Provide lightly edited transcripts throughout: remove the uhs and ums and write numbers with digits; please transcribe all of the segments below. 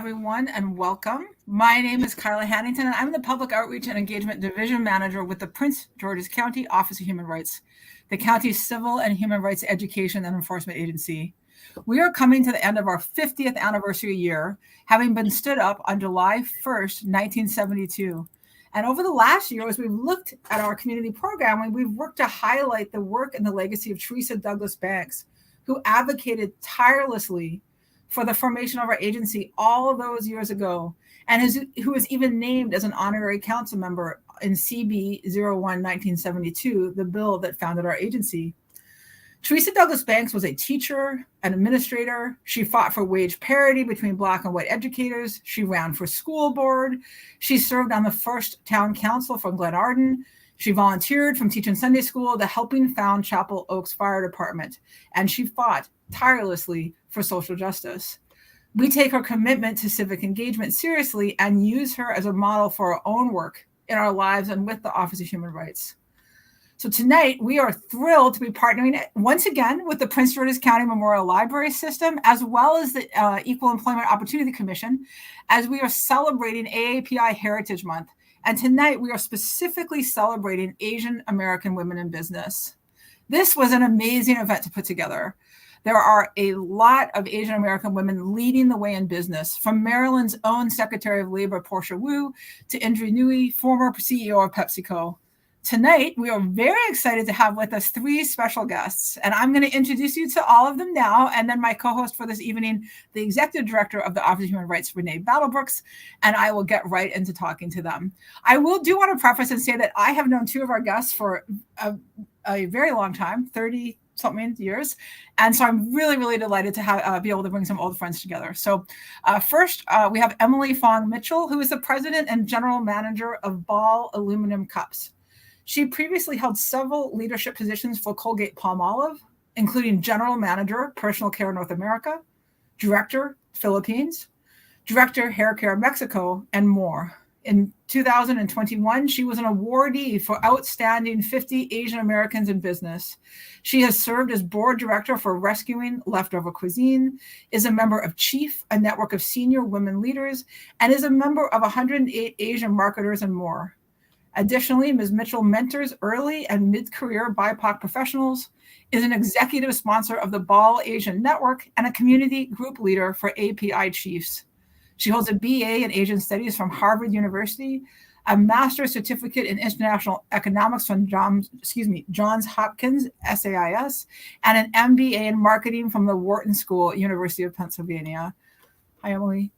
everyone, and welcome. My name is Kyla Hannington, and I'm the Public Outreach and Engagement Division Manager with the Prince George's County Office of Human Rights, the county's civil and human rights education and enforcement agency. We are coming to the end of our 50th anniversary year, having been stood up on July 1st, 1972. And over the last year, as we've looked at our community programming, we've worked to highlight the work and the legacy of Teresa Douglas Banks, who advocated tirelessly for the formation of our agency all those years ago, and who was even named as an honorary council member in CB 01-1972, the bill that founded our agency. Teresa Douglas Banks was a teacher, an administrator. She fought for wage parity between Black and white educators. She ran for school board. She served on the first town council from Glenarden. She volunteered from teaching Sunday school to helping found Chapel Oaks Fire Department, and she fought tirelessly for social justice. We take her commitment to civic engagement seriously and use her as a model for our own work in our lives and with the Office of Human Rights. So tonight, we are thrilled to be partnering once again with the Prince George's County Memorial Library System, as well as the Equal Employment Opportunity Commission, as we are celebrating AAPI Heritage Month. And tonight, we are specifically celebrating Asian American women in business. This was an amazing event to put together. There are a lot of Asian American women leading the way in business, from Maryland's own Secretary of Labor, Portia Wu, to Indri Nui, former CEO of PepsiCo. Tonight, we are very excited to have with us three special guests, and I'm going to introduce you to all of them now, and then my co-host for this evening, the Executive Director of the Office of Human Rights, Renee Battlebrooks, and I will get right into talking to them. I want to preface and say that I have known two of our guests for a very long time, 30-something years, and so I'm really delighted to be able to bring some old friends together. So first, we have Emily Fong Mitchell, who is the President and General Manager of Ball Aluminum Cups. She previously held several leadership positions for Colgate-Palmolive, including General Manager, Personal Care North America, Director, Philippines, Director, Hair Care Mexico, and more. In 2021, she was an awardee for Outstanding 50 Asian Americans in Business. She has served as board director for Rescuing Leftover Cuisine, is a member of Chief, a network of senior women leaders, and is a member of 108 Asian marketers and more. Additionally, Ms. Mitchell mentors early and mid-career BIPOC professionals, is an executive sponsor of the Ball Asian Network, and a community group leader for API Chiefs. She holds a BA in Asian Studies from Harvard University, a master's certificate in international economics from Johns Hopkins SAIS, and an MBA in marketing from the Wharton School, University of Pennsylvania. Hi, Emily.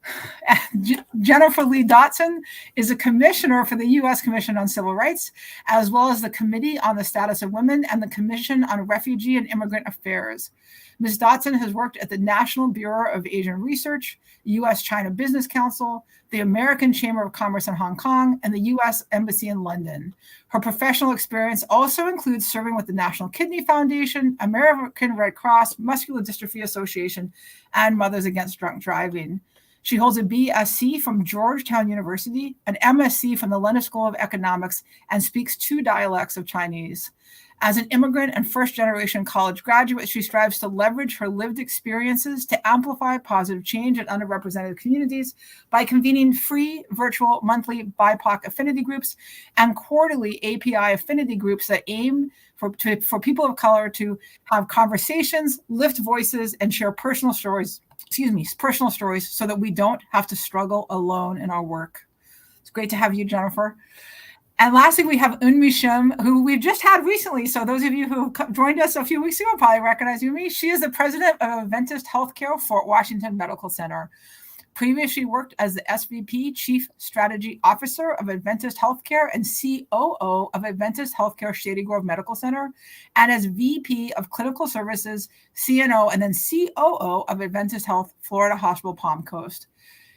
Jennifer Li Dotson is a commissioner for the U.S. Commission on Civil Rights, as well as the Committee on the Status of Women and the Commission on Refugee and Immigrant Affairs. Ms. Dotson has worked at the National Bureau of Asian Research, U.S. China Business Council, the American Chamber of Commerce in Hong Kong, and the U.S. Embassy in London. Her professional experience also includes serving with the National Kidney Foundation, American Red Cross, Muscular Dystrophy Association, and Mothers Against Drunk Driving. She holds a BSc from Georgetown University, an MSc from the London School of Economics, and speaks 2 dialects of Chinese. As an immigrant and first-generation college graduate, she strives to leverage her lived experiences to amplify positive change in underrepresented communities by convening free virtual monthly BIPOC Affinity Groups and quarterly API Affinity Groups that aim for people of color to have conversations, lift voices, and share personal stories so that we don't have to struggle alone in our work. It's great to have you, Jennifer. And lastly, we have Unmi Shim, who we've just had recently. So those of you who joined us a few weeks ago probably recognize Unmi. She is the president of Adventist Healthcare Fort Washington Medical Center. Previously worked as the SVP Chief Strategy Officer of Adventist Healthcare and COO of Adventist Healthcare Shady Grove Medical Center, and as VP of Clinical Services, CNO, and then COO of Adventist Health Florida Hospital Palm Coast.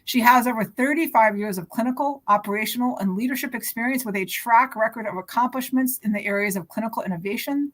She has over 35 years of clinical, operational, and leadership experience with a track record of accomplishments in the areas of clinical innovation,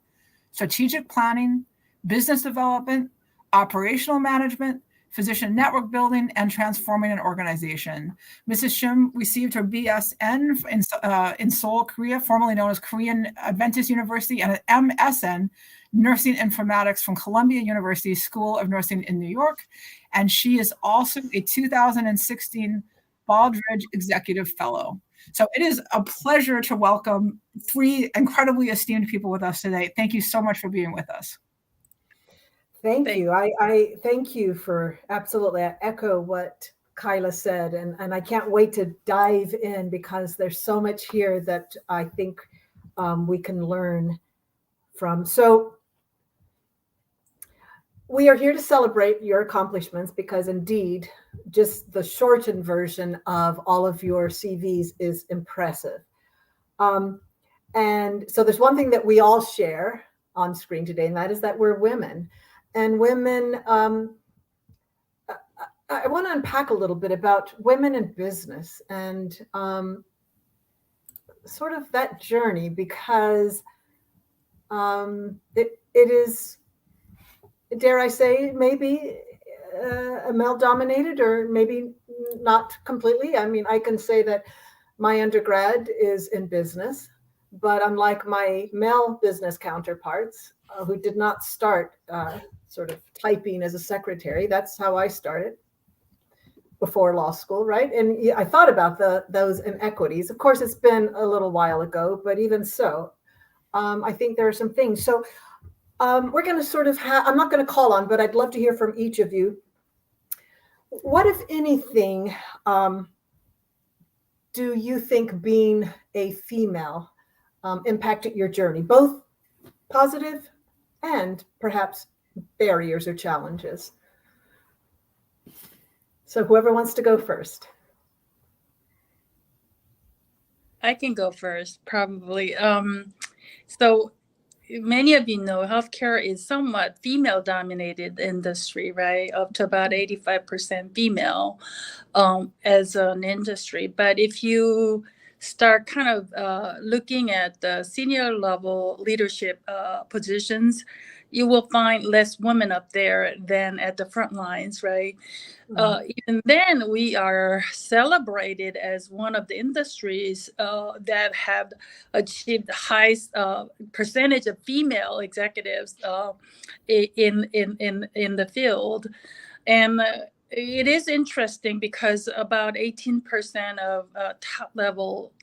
strategic planning, business development, operational management, physician network building, and transforming an organization. Mrs. Shim received her BSN in Seoul, Korea, formerly known as Korean Adventist University, and an MSN, Nursing Informatics, from Columbia University School of Nursing in New York. And she is also a 2016 Baldrige Executive Fellow. So it is a pleasure to welcome three incredibly esteemed people with us today. Thank you so much for being with us. Thank you. I thank you for absolutely. I echo what Kyla said, and I can't wait to dive in because there's so much here that I think we can learn from. So we are here to celebrate your accomplishments because indeed, just the shortened version of all of your CVs is impressive. And so there's one thing that we all share on screen today, and that is that we're women. And women, I want to unpack a little bit about women in business and sort of that journey, because it is, dare I say, maybe male-dominated, or maybe not completely. I mean, I can say that my undergrad is in business, but unlike my male business counterparts who did not start sort of typing as a secretary, that's how I started before law school, right? And I thought about those inequities. Of course, it's been a little while ago, but even so, I think there are some things. So we're going to sort of I'm not going to call on, but I'd love to hear from each of you. What, if anything, do you think being a female impacted your journey, both positive and perhaps barriers or challenges? So whoever wants to go first. I can go first, probably. So many of you know healthcare is somewhat female-dominated industry, right? Up to about 85% female as an industry. But if you start kind of looking at the senior level leadership positions, you will find less women up there than at the front lines, right? Even then, we are celebrated as one of the industries that have achieved the highest percentage of female executives in the field. And it is interesting because about 18% of top level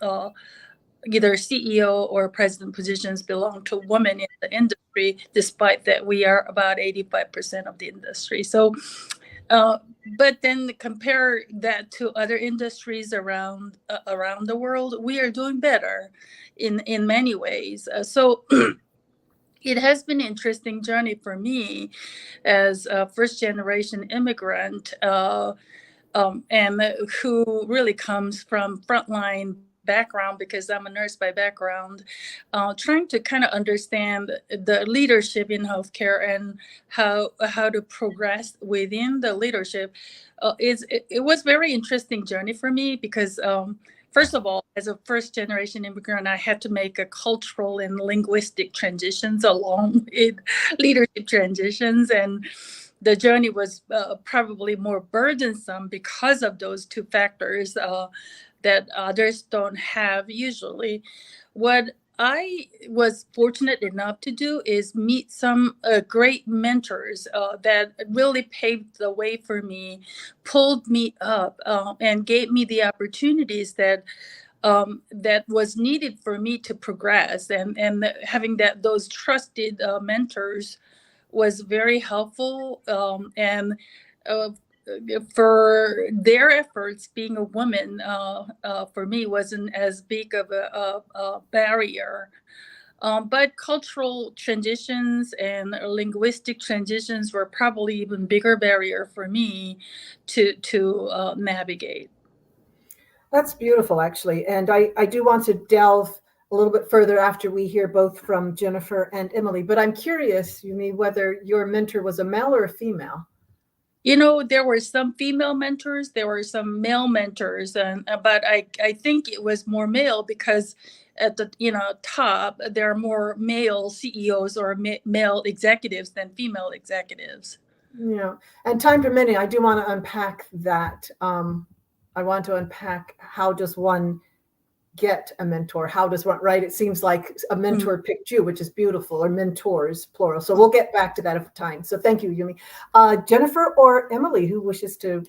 either CEO or president positions belong to women in the industry, despite that we are about 85% of the industry. So, but then compare that to other industries around the world, we are doing better in many ways. So it has been an interesting journey for me as a first generation immigrant, and who really comes from frontline background, because I'm a nurse by background, trying to kind of understand the leadership in healthcare and how to progress within the leadership. It was very interesting journey for me because first of all, as a first generation immigrant, I had to make a cultural and linguistic transitions along with leadership transitions, and the journey was probably more burdensome because of those two factors that others don't have usually. What I was fortunate enough to do is meet some great mentors that really paved the way for me, pulled me up, and gave me the opportunities that was needed for me to progress. And having those trusted mentors was very helpful, and for their efforts, being a woman for me wasn't as big of a barrier. But cultural transitions and linguistic transitions were probably even bigger barrier for me to navigate. That's beautiful, actually. And I do want to delve a little bit further after we hear both from Jennifer and Emily. But I'm curious, Yumi, whether your mentor was a male or a female. You know, there were some female mentors, there were some male mentors, but I think it was more male because at the top there are more male CEOs or male executives than female executives. Yeah, and time permitting, I do want to unpack that. I want to unpack, how does one get a mentor? How does one, right? It seems like a mentor picked you, which is beautiful, or mentors, plural. So we'll get back to that of time. So thank you, Yumi. Jennifer or Emily, who wishes to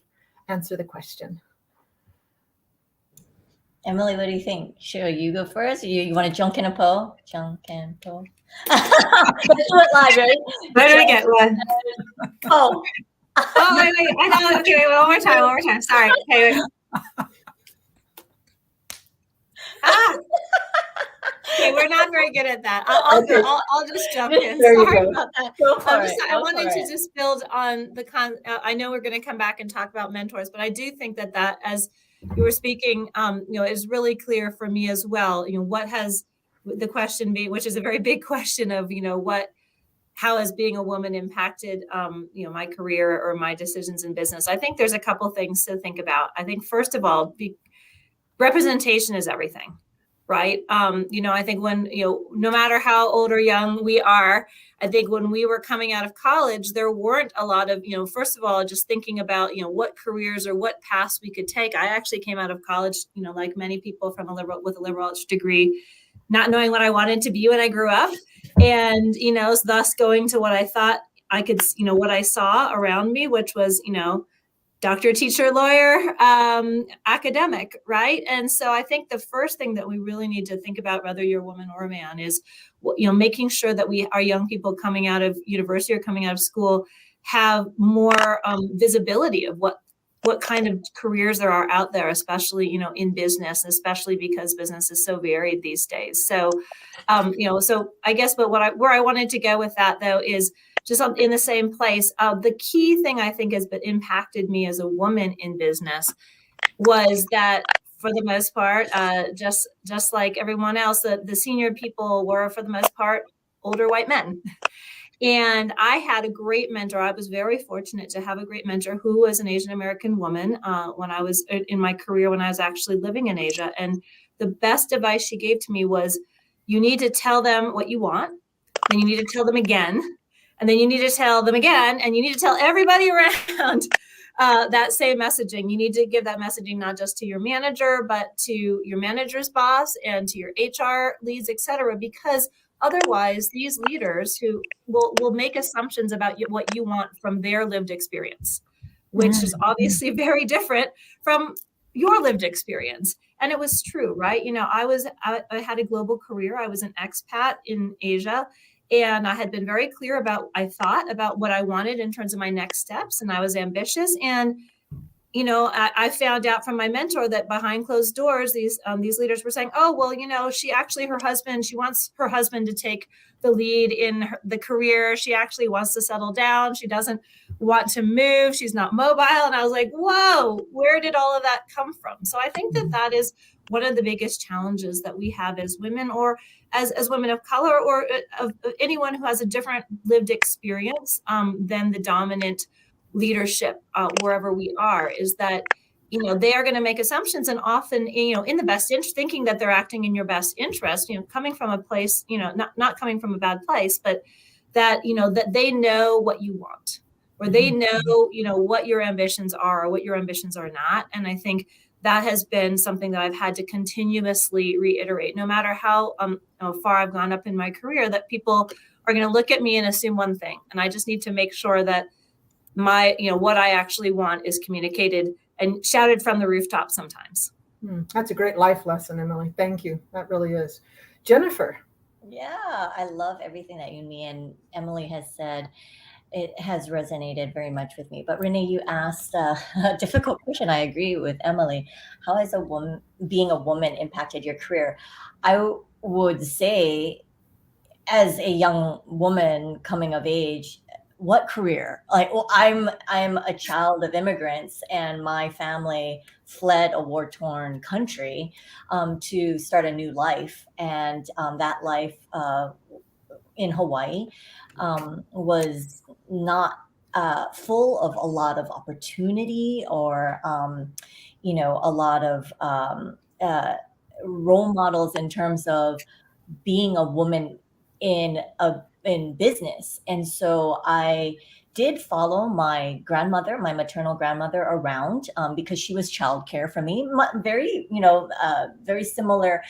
answer the question? Emily, what do you think? Should you go first? Or you want to junk in a poll? Junk and poll. Let's do it live, right? Where do we get one? Oh. Oh, wait. I know. Okay, wait, one more time. Sorry. Okay, wait. Okay, we're not very good at that. I'll just jump in. Sorry about that. I wanted to just build on the I know we're going to come back and talk about mentors, but I do think that as you were speaking, is really clear for me as well. What has the question be, which is a very big question of, how has being a woman impacted, my career or my decisions in business? I think there's a couple things to think about. I think, first of all, representation is everything, right? I think when, no matter how old or young we are, I think when we were coming out of college, there weren't a lot of, first of all, just thinking about, what careers or what paths we could take. I actually came out of college, like many people with a liberal arts degree, not knowing what I wanted to be when I grew up. And, thus going to what I thought I could, what I saw around me, which was, doctor, teacher, lawyer, academic, right? And so I think the first thing that we really need to think about, whether you're a woman or a man, is, making sure that our young people coming out of university or coming out of school have more visibility of what kind of careers there are out there, especially, in business, especially because business is so varied these days. So, so I guess, but where I wanted to go with that, though, is just in the same place. The key thing I think has been impacted me as a woman in business was that, for the most part, just like everyone else, the senior people were, for the most part, older white men. And I had a great mentor. I was very fortunate to have a great mentor who was an Asian American woman when I was in my career, when I was actually living in Asia. And the best advice she gave to me was, you need to tell them what you want, then you need to tell them again, and then you need to tell them again, and you need to tell everybody around that same messaging. You need to give that messaging not just to your manager, but to your manager's boss and to your HR leads, et cetera, because otherwise these leaders who will make assumptions about what you want from their lived experience, which is obviously very different from your lived experience. And it was true, right? I had a global career. I was an expat in Asia. And I had been very clear about what I wanted in terms of my next steps. And I was ambitious. And, I found out from my mentor that behind closed doors, these leaders were saying, oh, well, she wants her husband to take the lead in the career. She actually wants to settle down. She doesn't want to move. She's not mobile. And I was like, whoa, where did all of that come from? So I think that is one of the biggest challenges that we have as women, or as women of color, or of anyone who has a different lived experience than the dominant leadership wherever we are, is that, they are going to make assumptions, and often, in the best interest, thinking that they're acting in your best interest, coming from a place, not coming from a bad place, but that, that they know what you want, or they know, what your ambitions are or what your ambitions are not. And I think that has been something that I've had to continuously reiterate, no matter how far I've gone up in my career, that people are going to look at me and assume one thing. And I just need to make sure that what I actually want is communicated and shouted from the rooftop sometimes. That's a great life lesson, Emily. Thank you. That really is. Jennifer. Yeah, I love everything that Yumi and Emily has said. It has resonated very much with me. But Renee, you asked a difficult question. I agree with Emily. How has being a woman impacted your career? I would say, as a young woman coming of age, what career? I'm a child of immigrants, and my family fled a war-torn country to start a new life, and that life in Hawaii was not full of a lot of opportunity, or a lot of role models in terms of being a woman in business. And so I did follow my grandmother, my maternal grandmother, around because she was childcare for me. Very, very similar,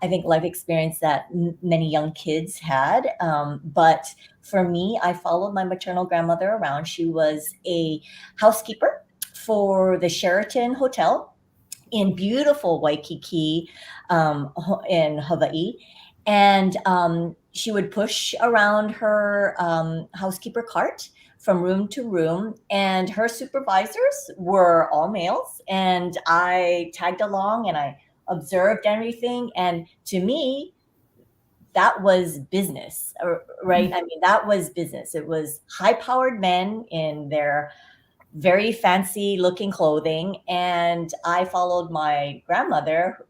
I think, life experience that many young kids had. But for me, I followed my maternal grandmother around. She was a housekeeper for the Sheraton Hotel in beautiful Waikiki in Hawaii. And she would push around her housekeeper cart from room to room, and her supervisors were all males, and I tagged along and I observed everything. And to me, that was business, right? I mean, that was business. It was high-powered men in their very fancy looking clothing. And I followed my grandmother,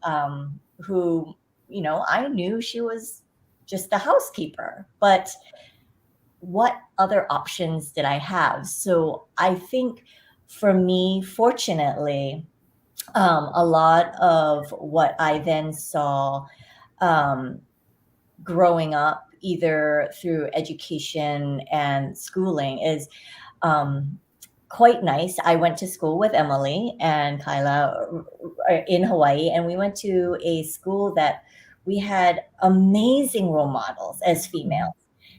who, I knew she was just a housekeeper, but what other options did I have? So I think for me, fortunately, a lot of what I then saw growing up, either through education and schooling, is quite nice. I went to school with Emily and Kyla in Hawaii, and we went to a school that we had amazing role models as females.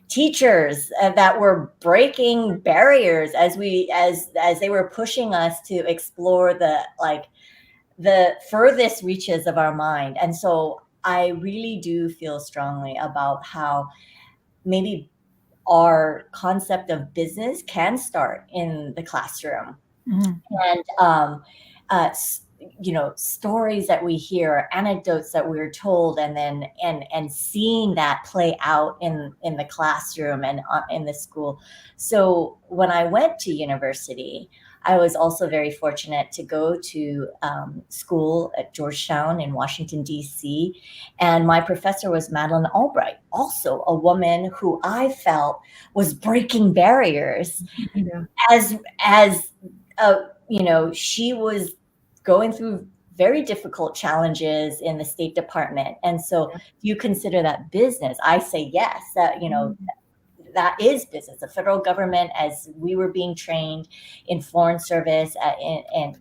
Teachers that were breaking barriers as they were pushing us to explore the furthest reaches of our mind. And so I really do feel strongly about how maybe our concept of business can start in the classroom. And stories that we hear, anecdotes that we're told, and then and seeing that play out in the classroom and in the school. So when I went to university, I was also very fortunate to go to school at Georgetown in Washington, D.C. And my professor was Madeleine Albright, also a woman who I felt was breaking barriers as she was going through very difficult challenges in the State Department. And so you consider that business? I say yes, that, that is business. The federal government, as we were being trained in foreign service and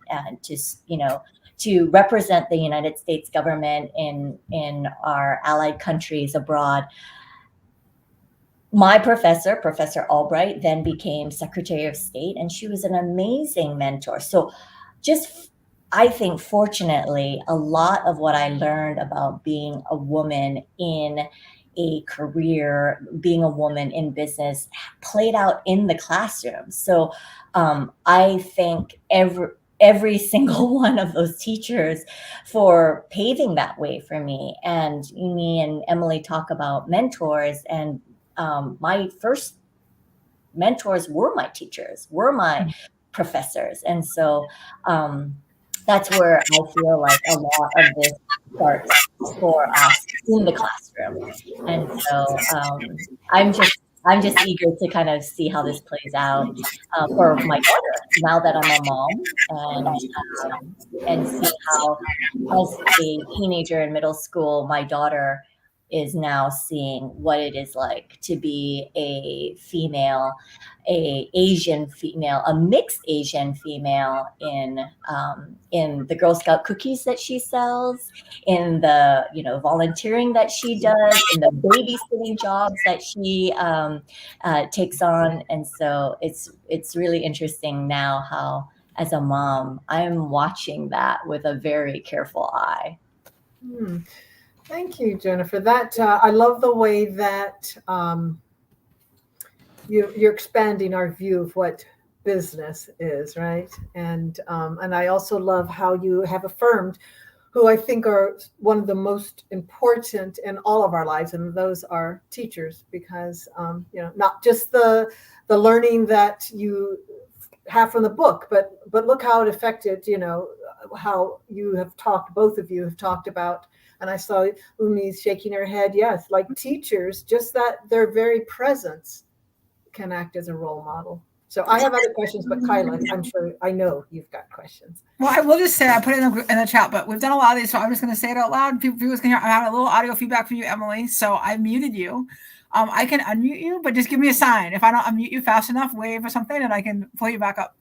to represent the United States government in our allied countries abroad. My professor, Professor Albright, then became Secretary of State, and she was an amazing mentor. So I think, fortunately, a lot of what I learned about being a woman in a career, being a woman in business, played out in the classroom. So I thank every single one of those teachers for paving that way for me. And me and Emily talk about mentors, and my first mentors were my teachers, were my professors. And so that's where I feel like a lot of this starts for us in the classroom. And so I'm just eager to kind of see how this plays out for my daughter now that I'm a mom, and see how, as a teenager in middle school, my daughter is now seeing what it is like to be a female, a Asian female, a mixed Asian female in the Girl Scout cookies that she sells, in the volunteering that she does, in the babysitting jobs that she takes on. And so it's really interesting now how, as a mom, I'm watching that with a very careful eye. Thank you, Jennifer. That I love the way that you're expanding our view of what business is, right? And I also love how you have affirmed who I think are one of the most important in all of our lives, and those are teachers, because not just the learning that you have from the book, but look how it affected how you have talked, both of you have talked about. And I saw Umi shaking her head. Yes, like teachers, just that their very presence can act as a role model. So I have other questions, but Kyla, I know you've got questions. Well, I will just say, I put it in the chat, but we've done a lot of these, so I'm just going to say it out loud. Viewers can hear. I have a little audio feedback from you, Emily, so I muted you. I can unmute you, but just give me a sign. If I don't unmute you fast enough, wave or something, and I can pull you back up.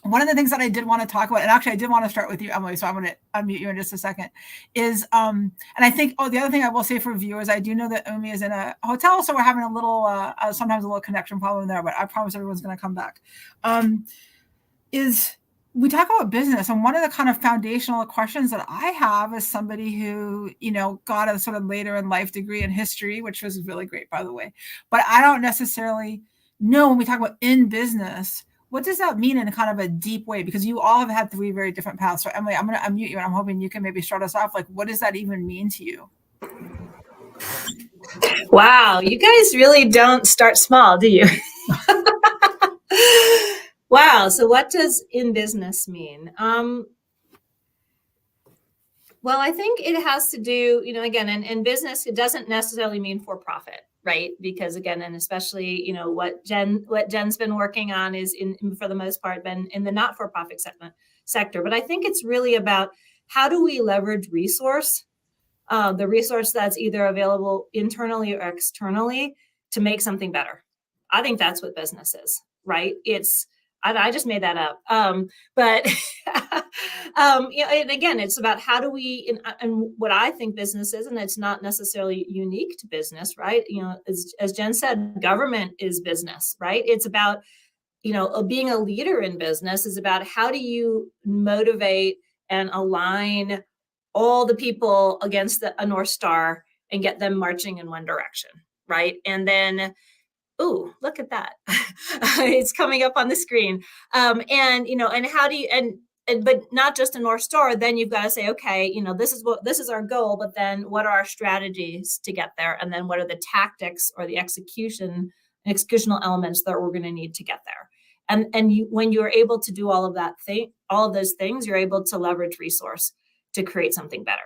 One of the things that I did want to talk about, and actually I did want to start with you, Emily, so I'm going to unmute you in just a second, is, and I think, the other thing I will say for viewers, I do know that Umi is in a hotel, so we're having a little, sometimes a little connection problem there, but I promise everyone's going to come back. Is we talk about business, and one of the kind of foundational questions that I have as somebody who, got a sort of later in life degree in history, which was really great, by the way, but I don't necessarily know when we talk about in business, what does that mean in kind of a deep way? Because you all have had 3 very different paths. So Emily, I'm going to unmute you, and I'm hoping you can maybe start us off. Like, what does that even mean to you? Wow, you guys really don't start small, do you? Wow. So what does in business mean? Well, I think it has to do, again, in business, it doesn't necessarily mean for profit, right? Because again, and especially, what Jen's been working on is for the most part, been in the not-for-profit sector. But I think it's really about how do we leverage the resource that's either available internally or externally to make something better. I think that's what business is, right? I just made that up. But and again, it's about how do we, and what I think business is, and it's not necessarily unique to business, right? As Jen said, government is business, right? It's about, being a leader in business is about how do you motivate and align all the people against a North Star and get them marching in one direction, right? And then, ooh, look at that. It's coming up on the screen. And how do you, but not just a North Star, then you've got to say, okay, this is our goal, but then what are our strategies to get there? And then what are the tactics or the executional elements that we're going to need to get there? And when you're able to do all of those things, you're able to leverage resource to create something better.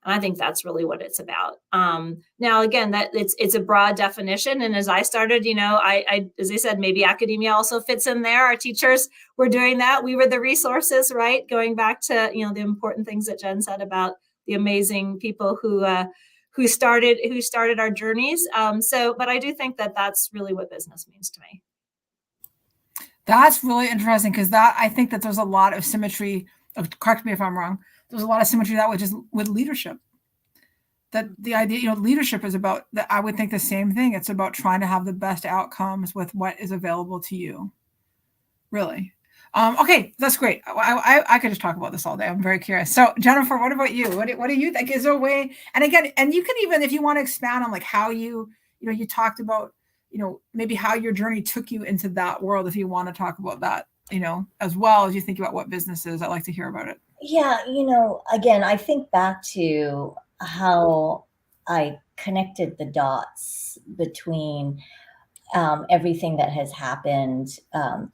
And I think that's really what it's about. Now, again, that it's a broad definition. And as I started, as I said, maybe academia also fits in there. Our teachers were doing that. We were the resources, right? Going back to, the important things that Jen said about the amazing people who started our journeys. But I do think that that's really what business means to me. That's really interesting, because I think that there's a lot of symmetry. Correct me if I'm wrong. There's a lot of symmetry that which is with leadership. That the idea, leadership is about that. I would think the same thing. It's about trying to have the best outcomes with what is available to you. Really. Okay, that's great. I could just talk about this all day. I'm very curious. So Jennifer, what about you? What do you think? Is there a way? And again, and you can even, if you want to expand on like how you talked about, maybe how your journey took you into that world. If you want to talk about that, as well as you think about what business is, I'd like to hear about it. Yeah, again, I think back to how I connected the dots between everything that has happened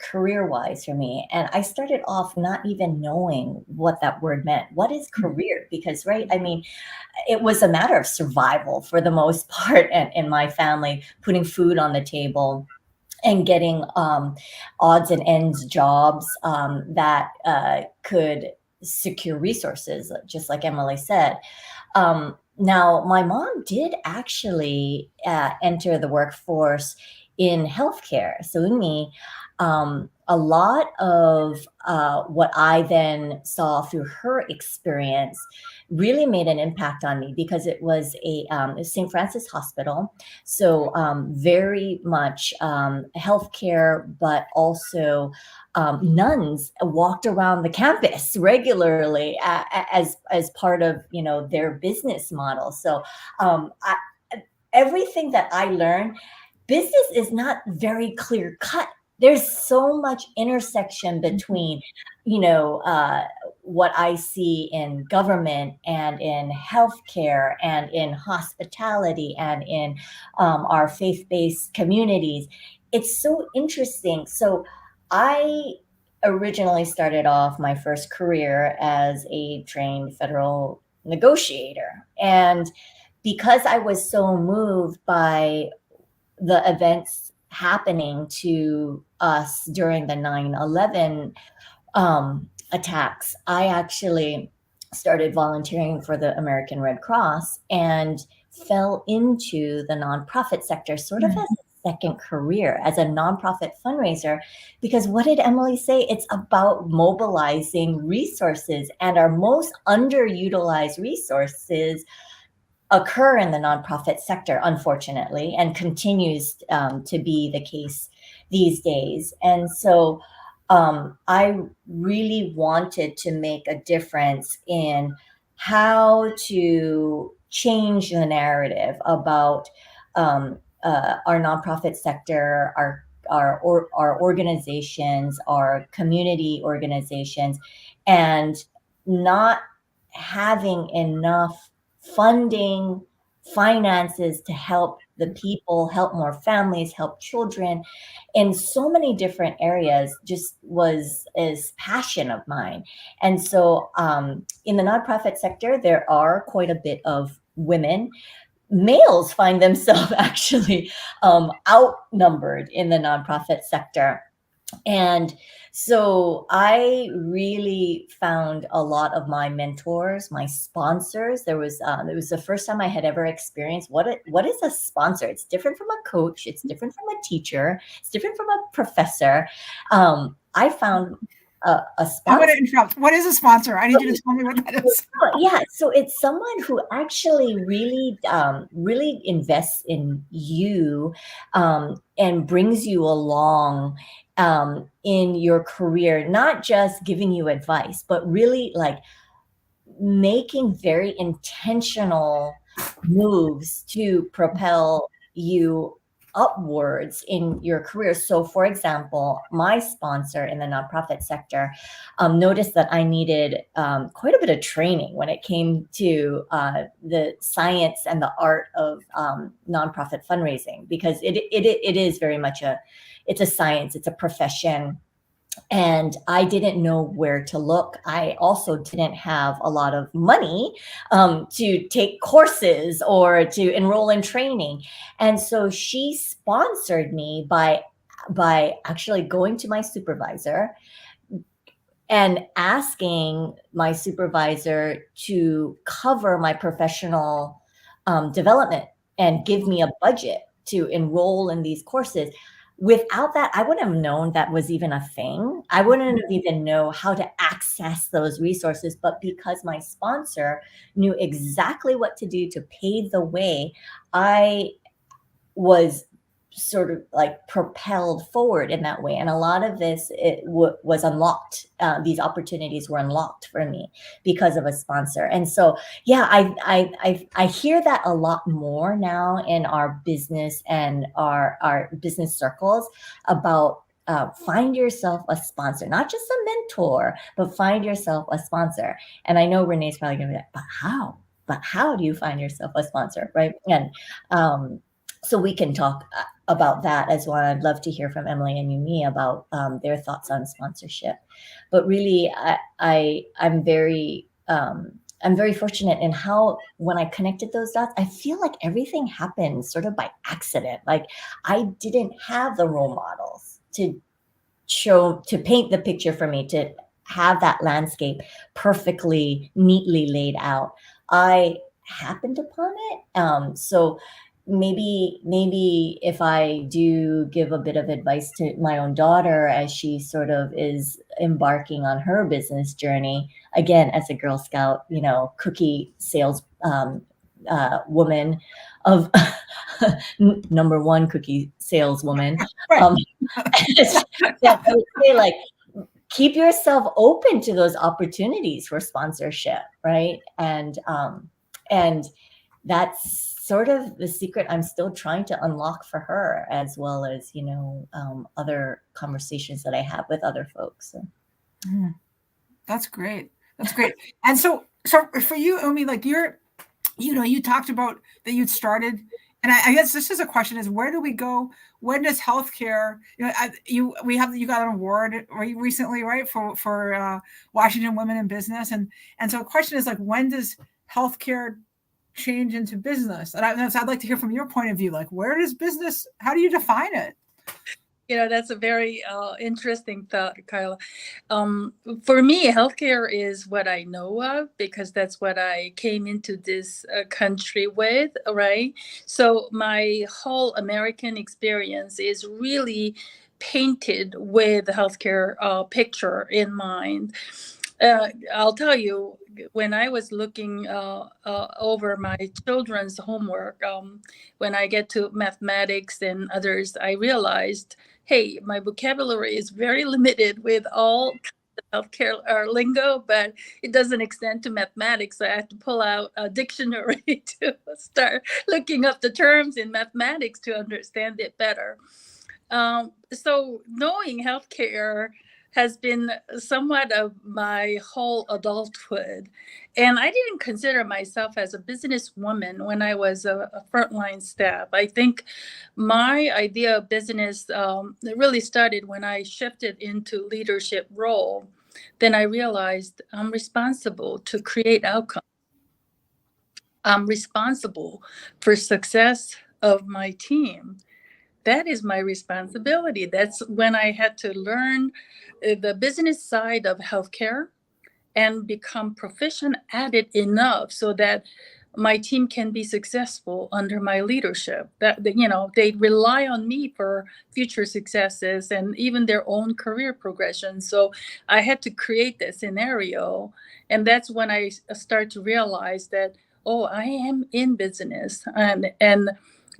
career-wise for me. And I started off not even knowing what that word meant. What is career? Because, right, I mean, it was a matter of survival for the most part in my family, putting food on the table and getting odds and ends jobs that could secure resources, just like Emily said. Now, my mom did actually enter the workforce in healthcare. So Umi, a lot of what I then saw through her experience really made an impact on me, because it was a St. Francis Hospital. So very much healthcare, but also nuns walked around the campus regularly as part of their business model. So everything that I learned, business is not very clear cut. There's so much intersection between, what I see in government and in healthcare and in hospitality and in our faith-based communities. It's so interesting. So I originally started off my first career as a trained federal negotiator. And because I was so moved by the events happening to us during the 9/11 attacks, I actually started volunteering for the American Red Cross and fell into the nonprofit sector sort of as a second career, as a nonprofit fundraiser. Because what did Emily say? It's about mobilizing resources, and our most underutilized resources occur in the nonprofit sector, unfortunately, and continues to be the case these days. And so I really wanted to make a difference in how to change the narrative about our nonprofit sector, our organizations, our community organizations, and not having enough funding, finances to help the people, help more families, help children in so many different areas, just was is passion of mine. And so in the nonprofit sector, there are quite a bit of women. Males find themselves actually outnumbered in the nonprofit sector. And so I really found a lot of my mentors, my sponsors. It was the first time I had ever experienced what is a sponsor. It's different from a coach. It's different from a teacher. It's different from a professor. I found a sponsor. I'm going to interrupt. What is a sponsor? I need you to tell me what that is. Yeah, so it's someone who actually really, really invests in you and brings you along in your career, not just giving you advice, but really like making very intentional moves to propel you upwards in your career. So for example, my sponsor in the nonprofit sector noticed that I needed quite a bit of training when it came to the science and the art of nonprofit fundraising, because it is very much it's a science, it's a profession. And I didn't know where to look. I also didn't have a lot of money to take courses or to enroll in training. And so she sponsored me by actually going to my supervisor and asking my supervisor to cover my professional development and give me a budget to enroll in these courses. Without that, I wouldn't have known that was even a thing. I wouldn't have even know how to access those resources. But because my sponsor knew exactly what to do to pave the way, I was sort of like propelled forward in that way. And a lot of this was unlocked. These opportunities were unlocked for me because of a sponsor. And so, yeah, I hear that a lot more now in our business and our business circles about find yourself a sponsor, not just a mentor, but find yourself a sponsor. And I know Renee's probably going to be like, but how? But how do you find yourself a sponsor, right? And so we can talk about that as well. I'd love to hear from Emily and Yumi about their thoughts on sponsorship. But really, I'm very fortunate in how, when I connected those dots, I feel like everything happened sort of by accident. Like I didn't have the role models to paint the picture for me, to have that landscape perfectly, neatly laid out. I happened upon it. So maybe if I do give a bit of advice to my own daughter as she sort of is embarking on her business journey, again, as a Girl Scout, cookie sales woman of number one cookie saleswoman. Right. I would say, like, keep yourself open to those opportunities for sponsorship, right? And that's sort of the secret I'm still trying to unlock for her, as well as, other conversations that I have with other folks. So. That's great. That's great. And so for you, Umi, like you talked about that you'd started, and I guess this is a question: is where do we go? When does healthcare? You got an award recently, right, for Washington Women in Business, and so the question is, like, when does healthcare change into business? And I'd like to hear from your point of view, like, where does business? How do you define it? That's a very interesting thought, Kyla. For me, healthcare is what I know of because that's what I came into this country with, right? So my whole American experience is really painted with the healthcare picture in mind. I'll tell you, when I was looking over my children's homework, when I get to mathematics and others, I realized, hey, my vocabulary is very limited with all healthcare lingo, but it doesn't extend to mathematics. So I have to pull out a dictionary to start looking up the terms in mathematics to understand it better. So knowing healthcare has been somewhat of my whole adulthood. And I didn't consider myself as a businesswoman when I was a frontline staff. I think my idea of business really started when I shifted into leadership role. Then I realized I'm responsible to create outcomes. I'm responsible for success of my team. That is my responsibility. That's when I had to learn the business side of healthcare and become proficient at it enough so that my team can be successful under my leadership. That they rely on me for future successes and even their own career progression. So I had to create that scenario, and that's when I start to realize that, oh, I am in business, and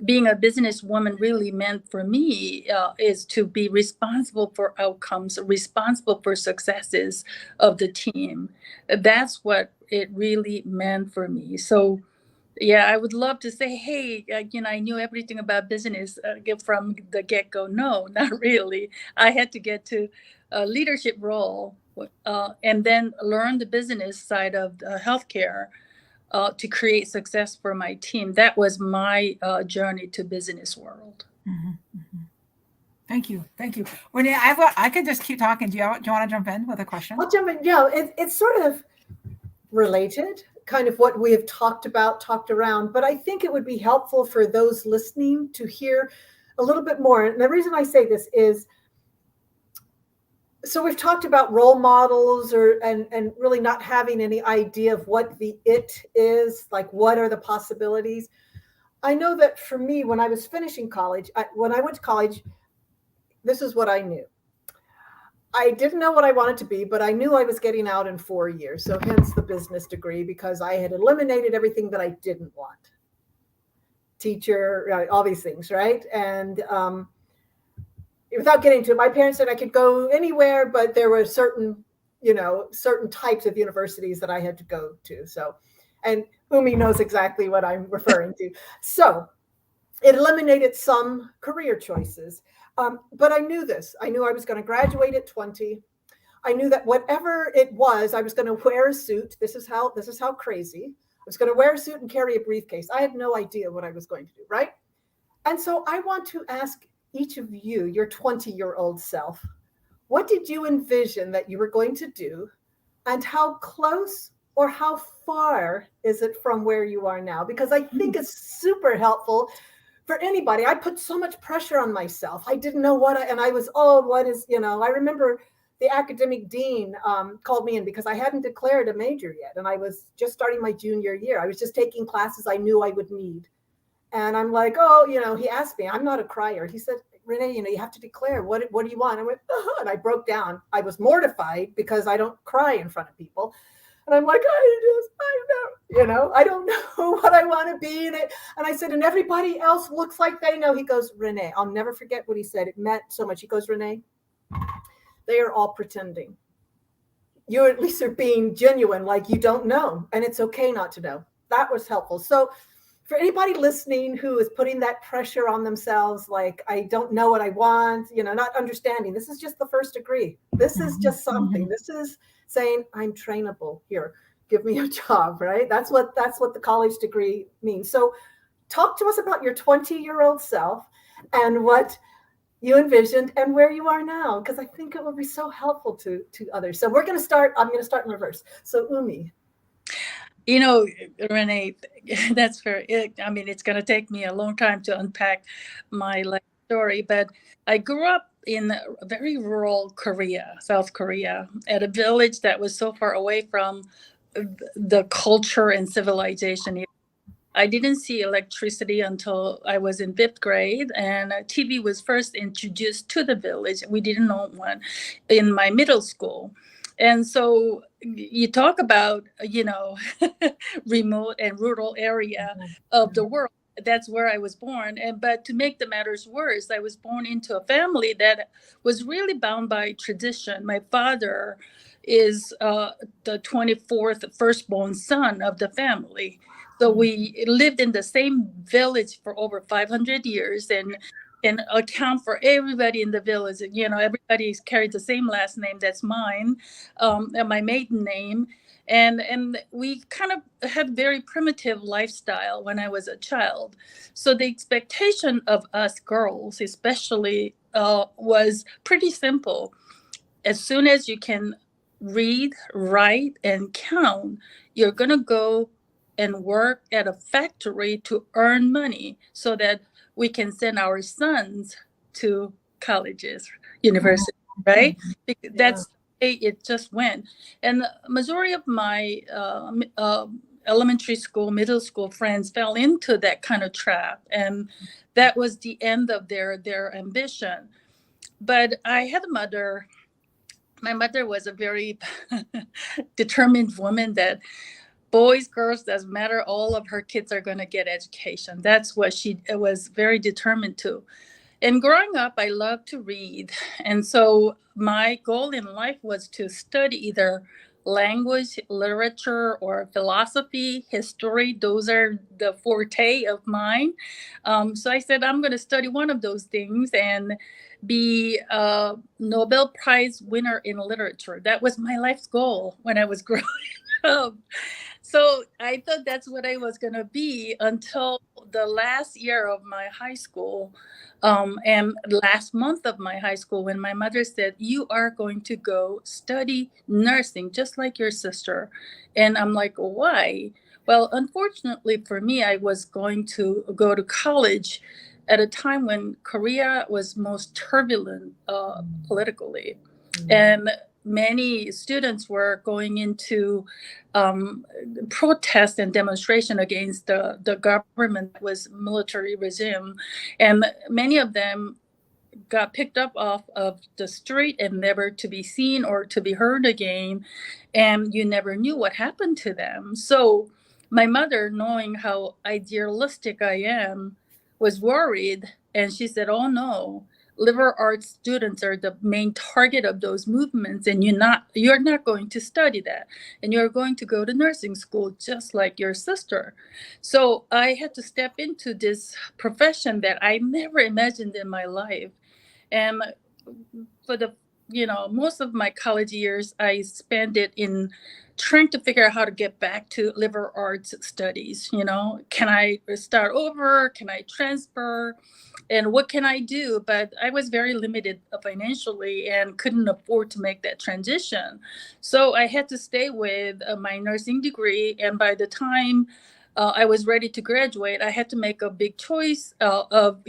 being a businesswoman really meant for me is to be responsible for outcomes, responsible for successes of the team. That's what it really meant for me. So, yeah, I would love to say, hey, I knew everything about business from the get-go. No, not really. I had to get to a leadership role and then learn the business side of healthcare to create success for my team. That was my journey to business world. Mm-hmm, mm-hmm. Thank you. Renee, I could just keep talking. Do you want to jump in with a question? I'll jump in. Yeah, it's sort of related, kind of what we have talked around, but I think it would be helpful for those listening to hear a little bit more. And the reason I say this is, so we've talked about role models and really not having any idea of what the it is, like what are the possibilities. I know that for me, when I was finishing college, when I went to college, this is what I knew. I didn't know what I wanted to be, but I knew I was getting out in 4 years. So hence the business degree, because I had eliminated everything that I didn't want. Teacher, all these things, right? And without getting to it, my parents said I could go anywhere, but there were certain types of universities that I had to go to. So, and Umi knows exactly what I'm referring to. So it eliminated some career choices. But I knew this. I knew I was going to graduate at 20. I knew that whatever it was, I was going to wear a suit. This is how crazy. I was going to wear a suit and carry a briefcase. I had no idea what I was going to do, right? And so I want to ask each of you, your 20-year-old self, what did you envision that you were going to do, and how close or how far is it from where you are now? Because I think it's super helpful for anybody. I put so much pressure on myself. I didn't know I remember the academic dean called me in because I hadn't declared a major yet. And I was just starting my junior year. I was just taking classes I knew I would need. And I'm like, he asked me, I'm not a crier. He said, Renee, you have to declare, what do you want? I went, and I broke down. I was mortified because I don't cry in front of people. And I'm like, I don't know what I want to be. And I said, and everybody else looks like they know. He goes, Renee, I'll never forget what he said. It meant so much. He goes, Renee, they are all pretending. You at least are being genuine, like you don't know. And it's okay not to know. That was helpful. So for anybody listening who is putting that pressure on themselves, like, I don't know what I want, not understanding, this is just the first degree. This is just something. This is saying, I'm trainable. Here, give me a job, right? That's what the college degree means. So talk to us about your 20-year-old self and what you envisioned and where you are now, because I think it will be so helpful to others. So I'm going to start in reverse. So Umi. Renee, that's fair. It's going to take me a long time to unpack my life story, but I grew up in very rural Korea, South Korea, at a village that was so far away from the culture and civilization. I didn't see electricity until I was in 5th grade, and TV was first introduced to the village. We didn't know one in my middle school. And so you talk about, remote and rural area of the world. That's where I was born. But to make the matters worse, I was born into a family that was really bound by tradition. My father is the 24th firstborn son of the family. So we lived in the same village for over 500 years and account for everybody in the village. Everybody's carried the same last name. That's mine, and my maiden name. And we kind of had very primitive lifestyle when I was a child. So the expectation of us girls, especially, was pretty simple. As soon as you can read, write, and count, you're going to go and work at a factory to earn money so that we can send our sons to colleges, universities, right? That's the way it just went. And the majority of my elementary school, middle school friends fell into that kind of trap. And that was the end of their ambition. But I had a mother. My mother was a very determined woman that boys, girls, doesn't matter. All of her kids are going to get education. That's what she was very determined to. And growing up, I loved to read. And so my goal in life was to study either language, literature, or philosophy, history. Those are the forte of mine. So I said, I'm going to study one of those things and be a Nobel Prize winner in literature. That was my life's goal when I was growing up. So I thought that's what I was going to be until the last year of my high school, and last month of my high school, when my mother said, you are going to go study nursing just like your sister. And I'm like, why? Well, unfortunately for me, I was going to go to college at a time when Korea was most turbulent politically. And many students were going into protest and demonstration against the government that was military regime. And many of them got picked up off of the street and never to be seen or to be heard again. And you never knew what happened to them. So my mother, knowing how idealistic I am, was worried. And she said, oh no, liberal arts students are the main target of those movements, and you're not going to study that, and you're going to go to nursing school just like your sister. So I had to step into this profession that I never imagined in my life. And for the most of my college years, I spent it in trying to figure out how to get back to liberal arts studies. Can I start over? Can I transfer? And what can I do? But I was very limited financially and couldn't afford to make that transition. So I had to stay with my nursing degree. And by the time I was ready to graduate, I had to make a big choice of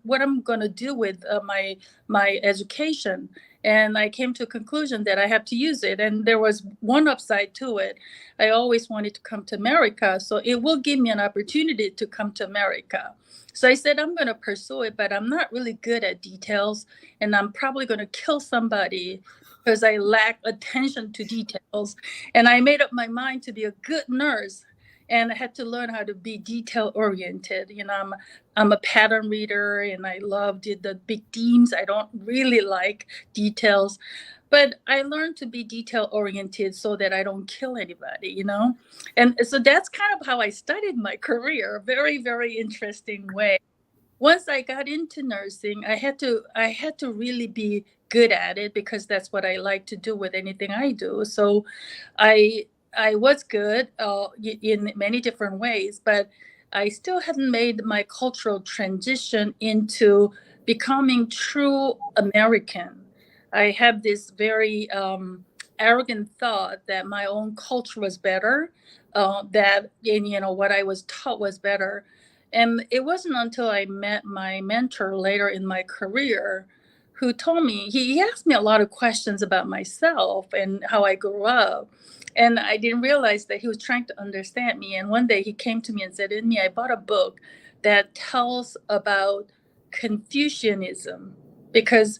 what I'm going to do with my education. And I came to a conclusion that I have to use it. And there was one upside to it. I always wanted to come to America, so it will give me an opportunity to come to America. So I said, I'm going to pursue it, but I'm not really good at details, and I'm probably going to kill somebody because I lack attention to details. And I made up my mind to be a good nurse. And I had to learn how to be detail oriented. I'm a pattern reader, and I loved the big themes. I don't really like details, but I learned to be detail oriented so that I don't kill anybody, And so that's kind of how I started my career. Very, very interesting way. Once I got into nursing, I had to really be good at it because that's what I like to do with anything I do. So I was good in many different ways, but I still hadn't made my cultural transition into becoming true American. I had this very arrogant thought that my own culture was better, that what I was taught was better. And it wasn't until I met my mentor later in my career who told me, he asked me a lot of questions about myself and how I grew up. And I didn't realize that he was trying to understand me. And one day he came to me and said, "In me, I bought a book that tells about Confucianism, because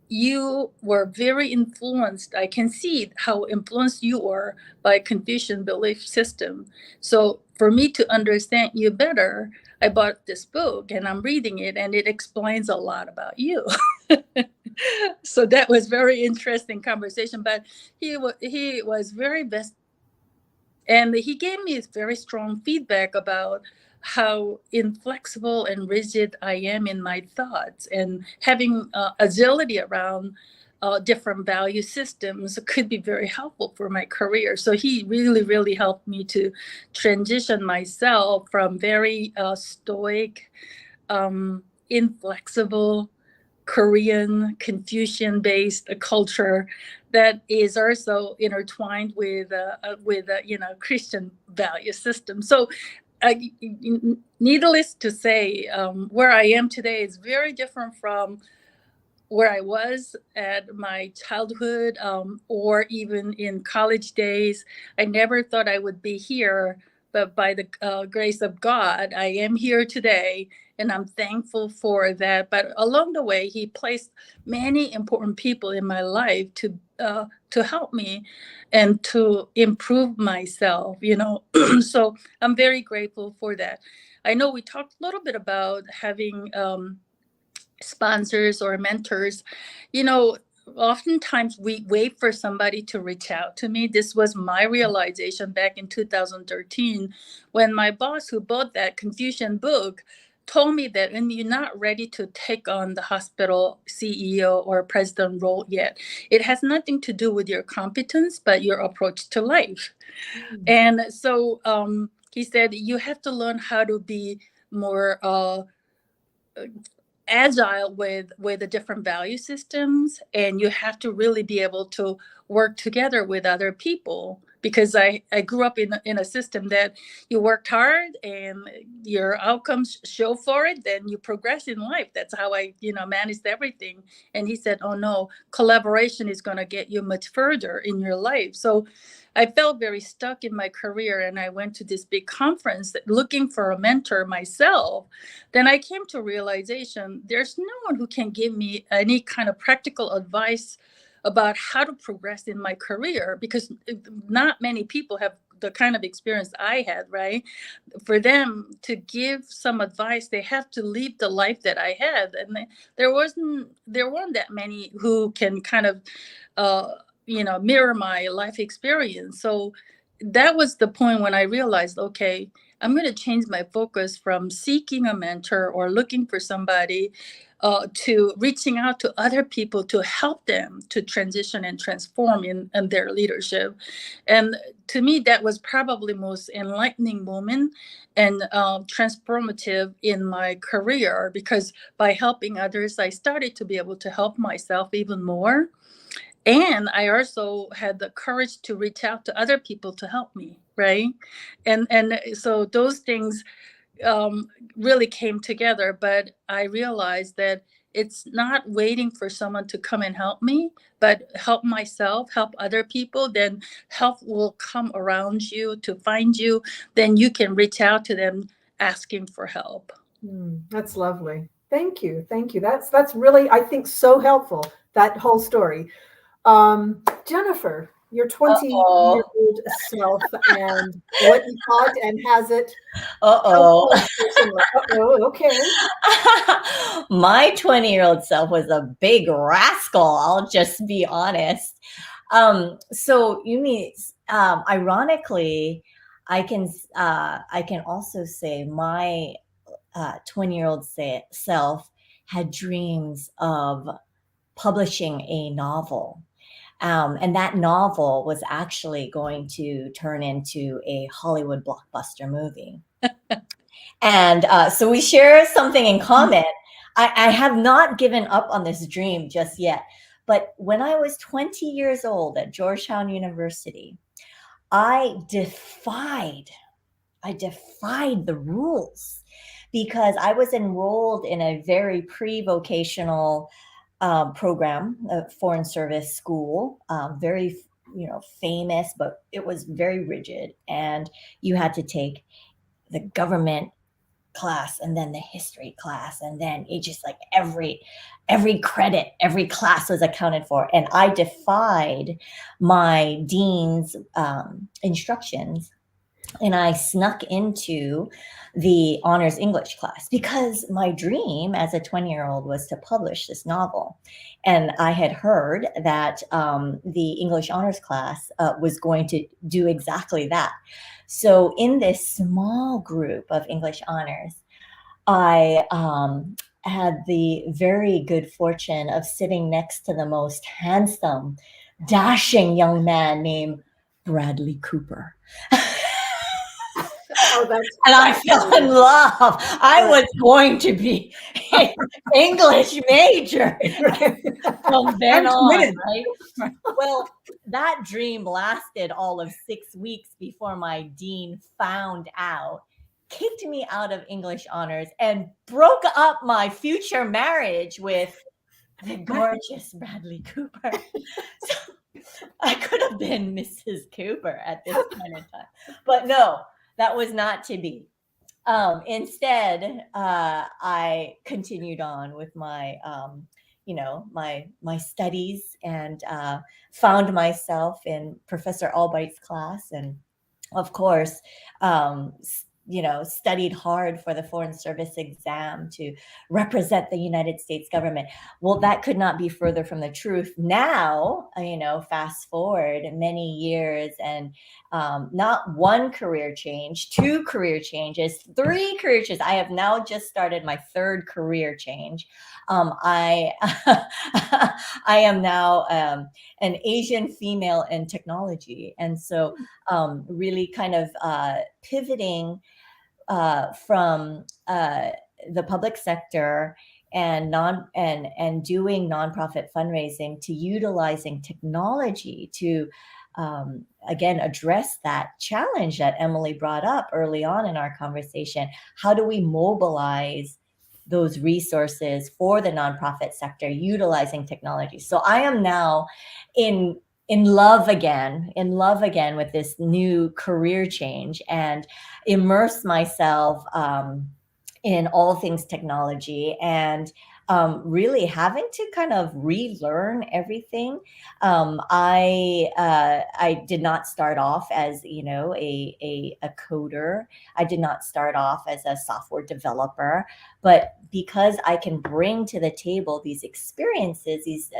you were very influenced. I can see how influenced you are by Confucian belief system. So for me to understand you better, I bought this book and I'm reading it, and it explains a lot about you." So that was very interesting conversation. But he was very best, and he gave me very strong feedback about how inflexible and rigid I am in my thoughts, and having agility around different value systems could be very helpful for my career. So he really, really helped me to transition myself from very stoic, inflexible Korean Confucian-based culture that is also intertwined with Christian value system. So, needless to say, where I am today is very different from where I was at my childhood, or even in college days. I never thought I would be here, but by the grace of God, I am here today, and I'm thankful for that. But along the way, He placed many important people in my life to help me and to improve myself. So I'm very grateful for that. I know we talked a little bit about having sponsors or mentors. Oftentimes we wait for somebody to reach out to me. This was my realization back in 2013 when my boss, who bought that Confucian book, told me that when you're not ready to take on the hospital CEO or president role yet, it has nothing to do with your competence, but your approach to life. And so he said, you have to learn how to be more agile with the different value systems, and you have to really be able to work together with other people, because I grew up in a system that you worked hard and your outcomes show for it, then you progress in life. That's how I managed everything. And he said, oh no, collaboration is going to get you much further in your life. So I felt very stuck in my career, and I went to this big conference looking for a mentor myself. Then I came to realization there's no one who can give me any kind of practical advice about how to progress in my career, because not many people have the kind of experience I had, right? For them to give some advice, they have to live the life that I had. And there weren't that many who can kind of mirror my life experience. So that was the point when I realized, okay, I'm going to change my focus from seeking a mentor or looking for somebody to reaching out to other people to help them to transition and transform in their leadership. And to me, that was probably the most enlightening moment and transformative in my career, because by helping others, I started to be able to help myself even more. And I also had the courage to reach out to other people to help me, right? And so those things really came together. But I realized that it's not waiting for someone to come and help me, but help myself, help other people. Then help will come around you to find you. Then you can reach out to them asking for help. That's lovely. Thank you. That's really, I think, so helpful, that whole story. Jennifer, your 20-year-old self, and what you thought and has it. Okay. My 20-year-old self was a big rascal. I'll just be honest. So you mean, ironically, I can also say my 20-year-old self had dreams of publishing a novel. And that novel was actually going to turn into a Hollywood blockbuster movie. And so we share something in common. I have not given up on this dream just yet. But when I was 20 years old at Georgetown University, I defied the rules, because I was enrolled in a very pre-vocational program, a foreign service school, very, famous, but it was very rigid. And you had to take the government class and then the history class, and then it just like every credit, every class was accounted for. And I defied my dean's instructions, and I snuck into the honors English class because my dream as a 20-year-old was to publish this novel. And I had heard that the English honors class was going to do exactly that. So in this small group of English honors, I had the very good fortune of sitting next to the most handsome, dashing young man named Bradley Cooper. And I fell in love. I was going to be an English major from then on, right? Well, that dream lasted all of 6 weeks before my dean found out, kicked me out of English honors, and broke up my future marriage with the gorgeous Bradley Cooper. So I could have been Mrs. Cooper at this point in time. But no, that was not to be. Instead, I continued on with my, my studies, and found myself in Professor Albright's class, and of course, studied hard for the Foreign Service exam to represent the United States government. Well, that could not be further from the truth. Now, fast forward many years, and not one career change, 2 career changes, 3 career changes. I have now just started my 3rd career change. I am now an Asian female in technology, and so really kind of pivoting from the public sector and doing nonprofit fundraising to utilizing technology to again address that challenge that Emily brought up early on in our conversation. How do we mobilize those resources for the nonprofit sector utilizing technology? So I am now in love again with this new career change, and immerse myself in all things technology, and really having to kind of relearn everything. I did not start off as a coder. I did not start off as a software developer, but because I can bring to the table these experiences,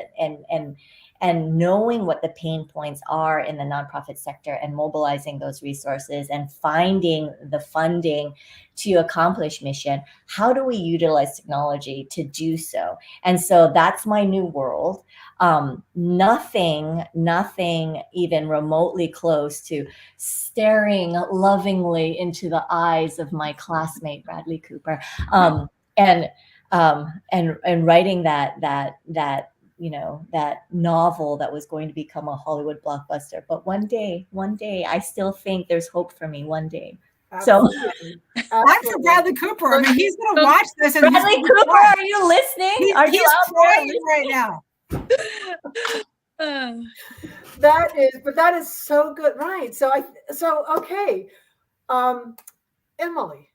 and knowing what the pain points are in the nonprofit sector, and mobilizing those resources and finding the funding to accomplish mission, how do we utilize technology to do so? And so that's my new world. Nothing even remotely close to staring lovingly into the eyes of my classmate, Bradley Cooper, and writing that novel that was going to become a Hollywood blockbuster. But one day, I still think there's hope for me one day. Absolutely. Thanks for Bradley Cooper. I mean, he's going to watch this. And Bradley Cooper, are you listening? Are you out there right now? That is so good. Right. Okay. Emily.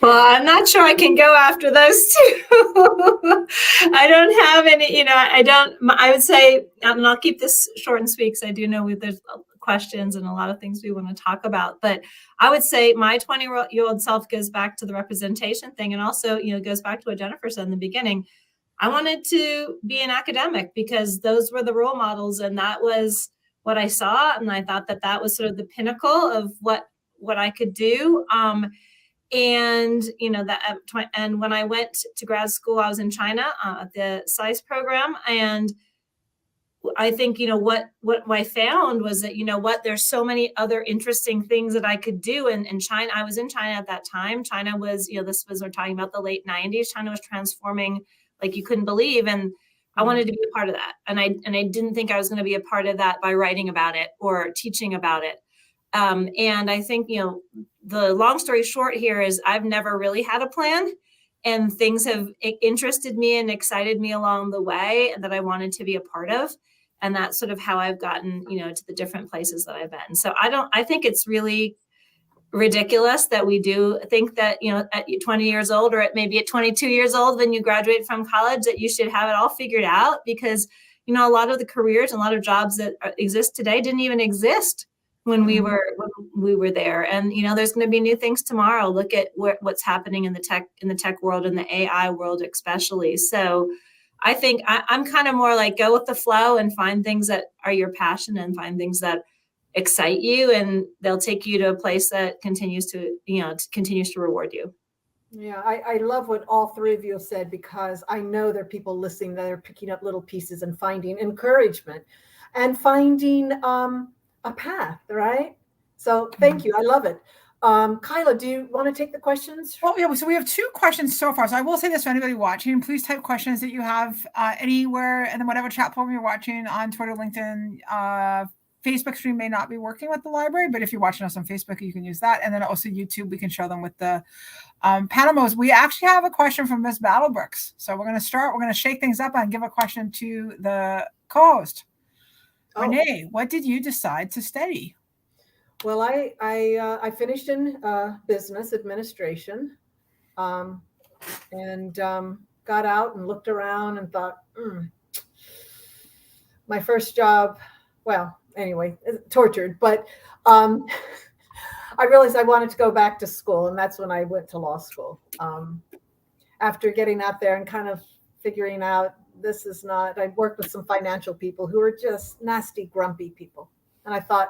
Well, I'm not sure I can go after those 2. I don't have any, I would say, and I'll keep this short and sweet because I do know there's questions and a lot of things we want to talk about. But I would say my 20-year-old self goes back to the representation thing. And also, goes back to what Jennifer said in the beginning. I wanted to be an academic because those were the role models. And that was what I saw. And I thought that was sort of the pinnacle of what I could do. And when I went to grad school, I was in China at the SAIS program, and I think what I found was that there's so many other interesting things that I could do. And in China, I was in China at that time. China was we're talking about the late 90s. China was transforming like you couldn't believe, and I wanted to be a part of that. And I didn't think I was going to be a part of that by writing about it or teaching about it. And I think, the long story short here is I've never really had a plan. and things have interested me and excited me along the way that I wanted to be a part of. And that's sort of how I've gotten, to the different places that I've been. So I think it's really ridiculous that we do think that, at 20 years old or maybe at 22 years old, when you graduate from college, that you should have it all figured out, because, a lot of the careers and a lot of jobs that exist today didn't even exist when we were there. And, there's going to be new things tomorrow. Look at what's happening in the tech world and the AI world, especially. So I think I'm kind of more like go with the flow and find things that are your passion and find things that excite you, and they'll take you to a place that continues to reward you. Yeah, I love what all three of you have said, because I know there are people listening that are picking up little pieces and finding encouragement and finding a path, right? So thank you. I love it. Kyla, do you want to take the questions? Well, yeah, so we have 2 questions so far. So I will say this for anybody watching, please type questions that you have anywhere, and then whatever chat platform you're watching on Twitter, LinkedIn, Facebook stream may not be working with the library, but if you're watching us on Facebook, you can use that. And then also YouTube, we can show them with the panel modes. We actually have a question from Miss Battlebrooks. So we're going to shake things up and give a question to the co-host. Oh. Renee, what did you decide to study? Well, I finished in business administration, and got out and looked around and thought, my first job, well, anyway, tortured, but I realized I wanted to go back to school, and that's when I went to law school. After getting out there and kind of figuring out this is not, I worked with some financial people who were just nasty, grumpy people. And I thought,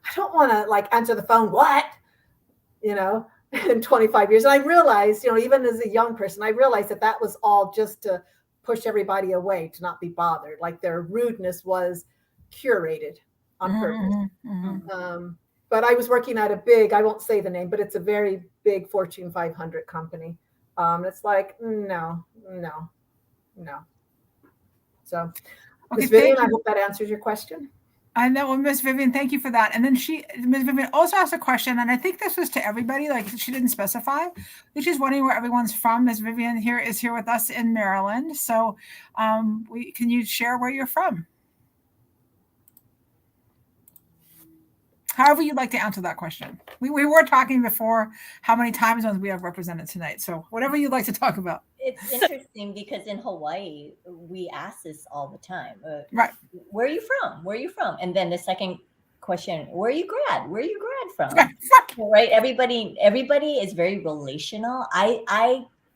I don't want to answer the phone, what? In 25 years. And I realized, even as a young person, I realized that was all just to push everybody away, to not be bothered. Like their rudeness was curated on purpose. Mm-hmm. But I was working at I won't say the name, but it's a very big Fortune 500 company. It's like, no. So, okay, Ms. Vivian, I hope that answers your question. I know, well, Ms. Vivian, thank you for that. And then Ms. Vivian also asked a question, and I think this was to everybody, she didn't specify, which is wondering where everyone's from. Ms. Vivian is here with us in Maryland. So can you share where you're from? However you'd like to answer that question. We were talking before how many time zones we have represented tonight. So whatever you'd like to talk about. It's interesting because in Hawaii, we ask this all the time. Right. Where are you from? Where are you from? And then the second question, where are you grad? Where are you grad from? Right. Everybody is very relational.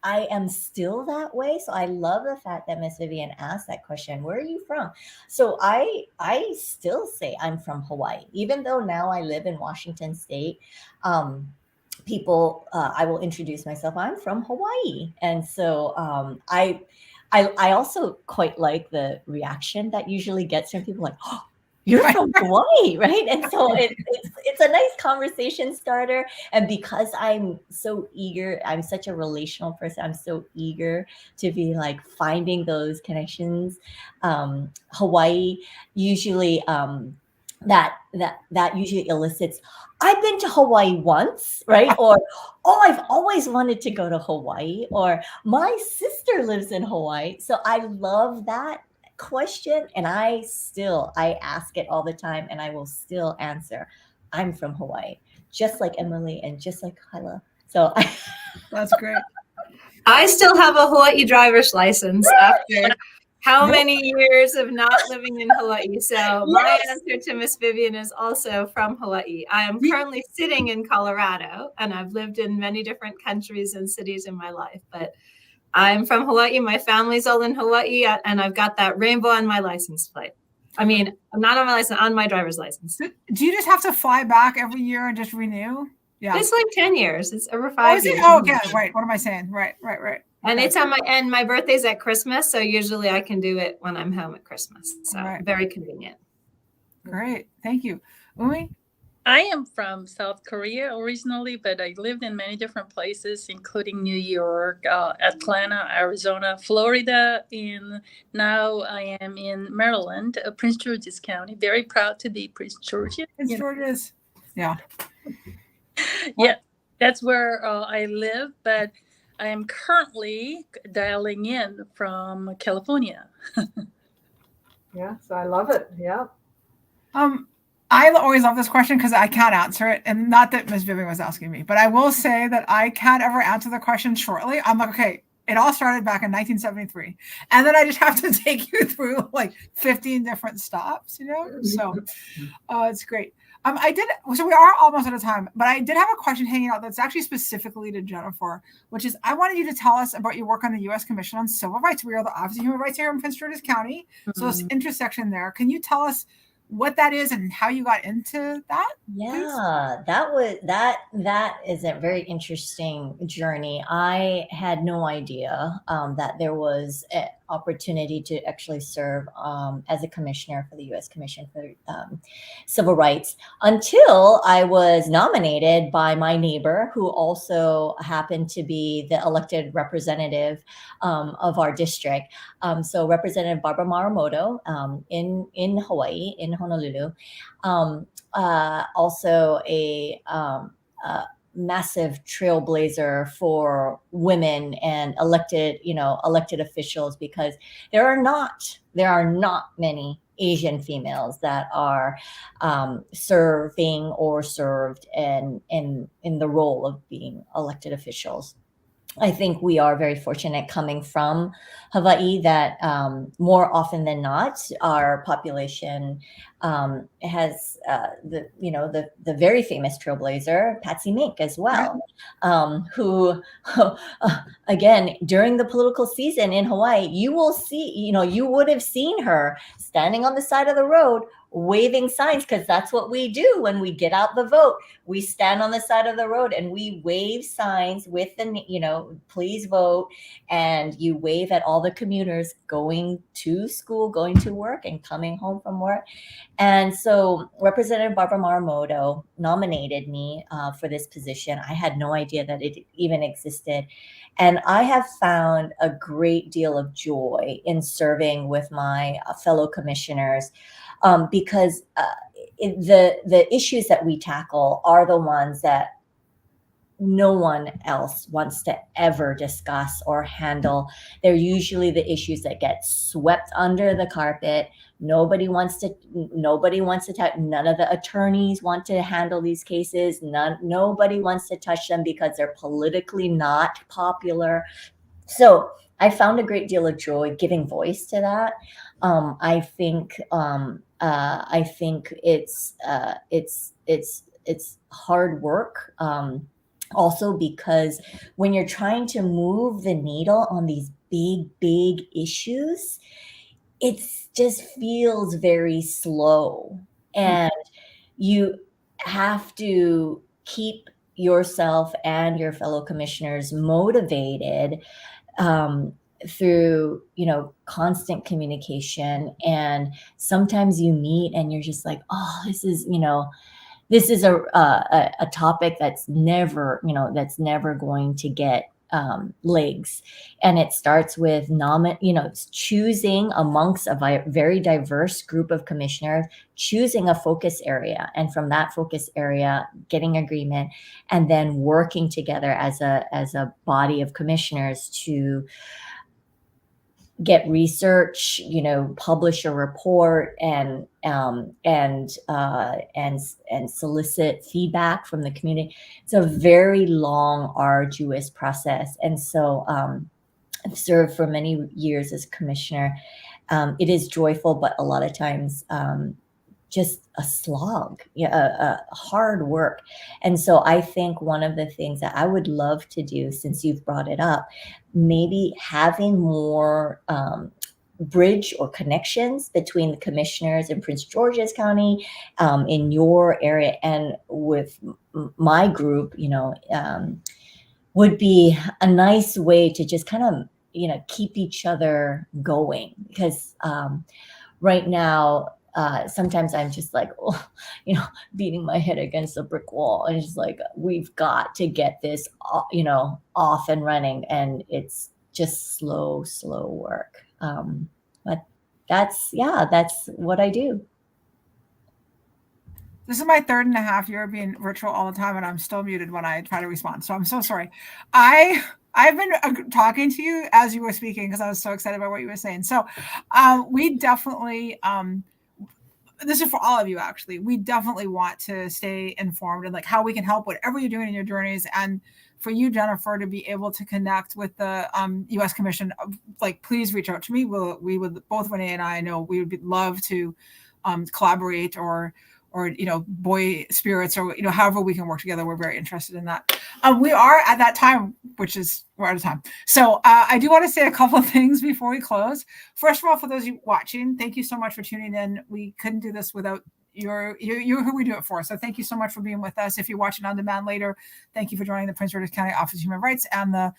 I am still that way. So I love the fact that Miss Vivian asked that question, where are you from? So I still say I'm from Hawaii, even though now I live in Washington State. People, I will introduce myself. I'm from Hawaii. And so I also quite like the reaction that usually gets from people like, oh, you're from Hawaii, right? And so it's a nice conversation starter. And because I'm so eager, I'm such a relational person, I'm so eager to be finding those connections. Hawaii usually that usually elicits, I've been to Hawaii once, right? Or, oh, I've always wanted to go to Hawaii, or my sister lives in Hawaii. So I love that question, and I ask it all the time, and I will still answer, I'm from Hawaii, just like Emily and just like Kyla. So that's great. I still have a Hawaii driver's license after how many years of not living in Hawaii? So my answer to Miss Vivian is also from Hawaii. I am currently sitting in Colorado, and I've lived in many different countries and cities in my life, but I'm from Hawaii. My family's all in Hawaii, and I've got that rainbow on my license plate. I mean, I'm not on my license, on my driver's license. Do you just have to fly back every year and just renew? Yeah. It's 10 years. It's over 5 years. Oh, okay. Right. What am I saying? Right. And it's on my birthday's at Christmas. So usually I can do it when I'm home at Christmas. So very convenient. Great. Thank you. Umi? I am from South Korea originally, but I lived in many different places, including New York, Atlanta, Arizona, Florida, and now I am in Maryland, Prince George's County. Very proud to be Prince George's. Prince George's. Yeah. Yeah, that's where I live, but I am currently dialing in from California. Yeah, so I love it. Yeah. I always love this question because I can't answer it. And not that Ms. Vivian was asking me, but I will say that I can't ever answer the question shortly. I'm like, okay, it all started back in 1973. And then I just have to take you through like 15 different stops, you know? So it's great. So we are almost out of time, but I did have a question hanging out that's actually specifically to Jennifer, which is I wanted you to tell us about your work on the U.S. Commission on Civil Rights. We are the Office of Human Rights here in Prince George's County. So this intersection there, can you tell us what that is and how you got into that? Yeah, that is a very interesting journey. I had no idea that there was an opportunity to actually serve as a commissioner for the U.S. Commission for Civil Rights until I was nominated by my neighbor, who also happened to be the elected representative of our district. So Representative Barbara Maramoto in Hawaii, in Honolulu. Also a massive trailblazer for women and elected officials, because there are not many Asian females that are serving or served in the role of being elected officials. I think we are very fortunate coming from Hawaii that more often than not, our population has the very famous trailblazer, Patsy Mink, as well, who, again, during the political season in Hawaii, you would have seen her standing on the side of the road waving signs, because that's what we do when we get out the vote. We stand on the side of the road and we wave signs with please vote, and you wave at all the commuters going to school, going to work, and coming home from work. And so Representative Barbara Maramoto nominated me for this position. I had no idea that it even existed. And I have found a great deal of joy in serving with my fellow commissioners, because the issues that we tackle are the ones that no one else wants to ever discuss or handle. They're usually the issues that get swept under the carpet. Nobody wants to touch. None of the attorneys want to handle these cases. Nobody wants to touch them because they're politically not popular. So I found a great deal of joy giving voice to that. I think it's hard work. Also, because when you're trying to move the needle on these big issues, it just feels very slow, and you have to keep yourself and your fellow commissioners motivated through constant communication. And sometimes you meet and you're just like, oh, this is a topic that's never going to get legs. And it starts with choosing amongst a very diverse group of commissioners, choosing a focus area, and from that focus area getting agreement, and then working together as a body of commissioners to get research, publish a report, and solicit feedback from the community. It's a very long, arduous process. And so I've served for many years as commissioner. It is joyful, but a lot of times just a slog, hard work. And so I think one of the things that I would love to do, since you've brought it up, maybe having more bridge or connections between the commissioners in Prince George's County, in your area, and with my group, would be a nice way to just kind of, keep each other going. Because right now, sometimes I'm just like, beating my head against a brick wall. And it's just like, we've got to get this, off and running. And it's just slow work. But that's what I do. This is my 3.5 years being virtual all the time, and I'm still muted when I try to respond. So I'm so sorry. I I've been talking to you as you were speaking because I was so excited about what you were saying. So we definitely, this is for all of you, actually. We definitely want to stay informed and like how we can help whatever you're doing in your journeys. And for you, Jennifer, to be able to connect with the U.S. Commission, like, please reach out to me. We would, both Renee and I know we would love to collaborate or boy spirits, or however we can work together. We're very interested in that. We are at that time, which is we're out of time. So I do want to say a couple of things before we close. First of all, for those of you watching, thank you so much for tuning in. We couldn't do this without you're who we do it for. So thank you so much for being with us. If you're watching on demand later, thank you for joining the Prince George's County Office of Human Rights and the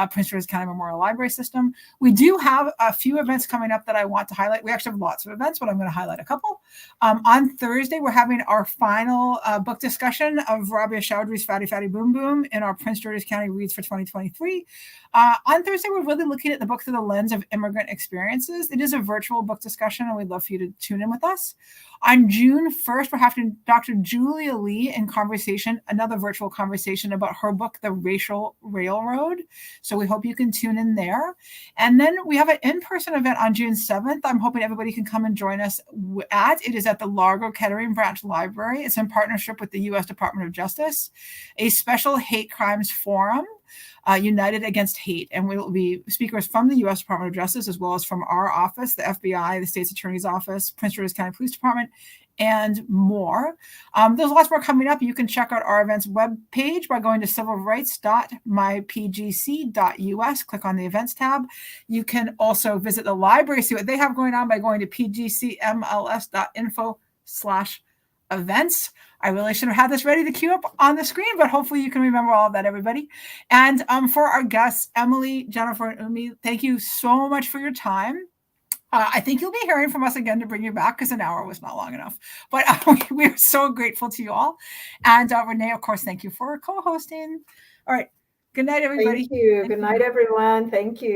Prince George's County Memorial Library System. We do have a few events coming up that I want to highlight. We actually have lots of events, but I'm going to highlight a couple. On Thursday, we're having our final book discussion of Rabia Chowdhury's Fatty Fatty Boom Boom in our Prince George's County Reads for 2023. On Thursday, we're really looking at the book through the lens of immigrant experiences. It is a virtual book discussion, and we'd love for you to tune in with us. On June 1st, we're having Dr. Julia Lee in conversation, another virtual conversation about her book, The Racial Railroad. So we hope you can tune in there. And then we have an in-person event on June 7th. I'm hoping everybody can come and join us it is at the Largo Kettering Branch Library. It's in partnership with the U.S. Department of Justice, a special hate crimes forum, United Against Hate. And we will be speakers from the U.S. Department of Justice, as well as from our office, the FBI, the State's Attorney's Office, Prince George's County Police Department, and more. There's lots more coming up. You can check out our events webpage by going to civilrights.mypgc.us. Click on the events tab. You can also visit the library, see what they have going on by going to pgcmls.info/events. I really should have had this ready to queue up on the screen, but hopefully you can remember all of that, everybody. And for our guests, Emily, Jennifer, and Umi, thank you so much for your time. I think you'll be hearing from us again to bring you back because an hour was not long enough. But we're so grateful to you all. And Renee, of course, thank you for co-hosting. All right. Good night, everybody. Thank you. Good night, everyone. Thank you.